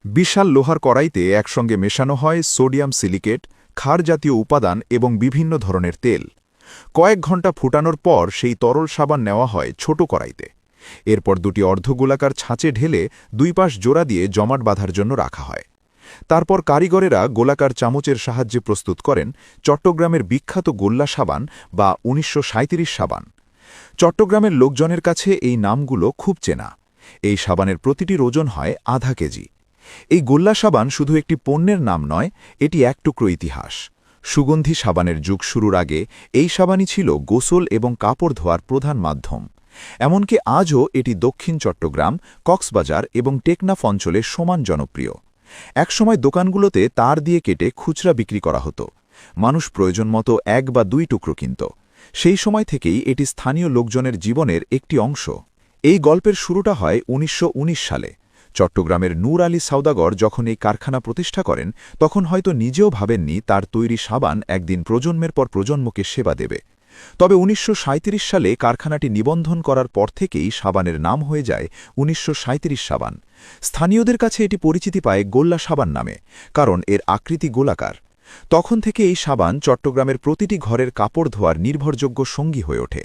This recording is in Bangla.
বিশাল লোহার কড়াইতে একসঙ্গে মেশানো হয় সোডিয়াম সিলিকেট, ক্ষার জাতীয় উপাদান এবং বিভিন্ন ধরনের তেল। কয়েক ঘন্টা ফুটানোর পর সেই তরল সাবান নেওয়া হয় ছোট কড়াইতে। এরপর দুটি অর্ধগোলাকার ছাঁচে ঢেলে দুই পাশ জোড়া দিয়ে জমাট বাঁধার জন্য রাখা হয়। তারপর কারিগরেরা গোলাকার চামচের সাহায্যে প্রস্তুত করেন চট্টগ্রামের বিখ্যাত গোল্লা সাবান বা ১৯৩৭ সাবান। চট্টগ্রামের লোকজনের কাছে এই নামগুলো খুব চেনা। এই সাবানের প্রতিটির ওজন হয় আধা কেজি। এই গোল্লা সাবান শুধু একটি পণ্যের নাম নয়, এটি এক টুকরো ইতিহাস। সুগন্ধি সাবানের যুগ শুরুর আগে এই সাবানই ছিল গোসল এবং কাপড় ধোয়ার প্রধান মাধ্যম। এমনকি আজও এটি দক্ষিণ চট্টগ্রাম, কক্সবাজার এবং টেকনাফ অঞ্চলে সমান জনপ্রিয়। একসময় দোকানগুলোতে তার দিয়ে কেটে খুচরা বিক্রি করা হতো। মানুষ প্রয়োজন মতো ১ বা ২ টুকরো কিনত। সেই সময় থেকেই এটি স্থানীয় লোকজনের জীবনের একটি অংশ। এই গল্পের শুরুটা হয় ১৯১৯ সালে। চট্টগ্রামের নূর আলী সওদাগর যখন এই কারখানা প্রতিষ্ঠা করেন, তখন হয়তো নিজেও ভাবেননি তার তৈরি সাবান একদিন প্রজন্মের পর প্রজন্মকে সেবা দেবে। তবে ১৯৩৭ সালে কারখানাটি নিবন্ধন করার পর থেকেই সাবানের নাম হয়ে যায় ১৯৩৭ সাবান। স্থানীয়দের কাছে এটি পরিচিতি পায় গোল্লা সাবান নামে, কারণ এর আকৃতি গোলাকার। তখন থেকে এই সাবান চট্টগ্রামের প্রতিটি ঘরের কাপড় ধোয়ার নির্ভরযোগ্য সঙ্গী হয়ে ওঠে।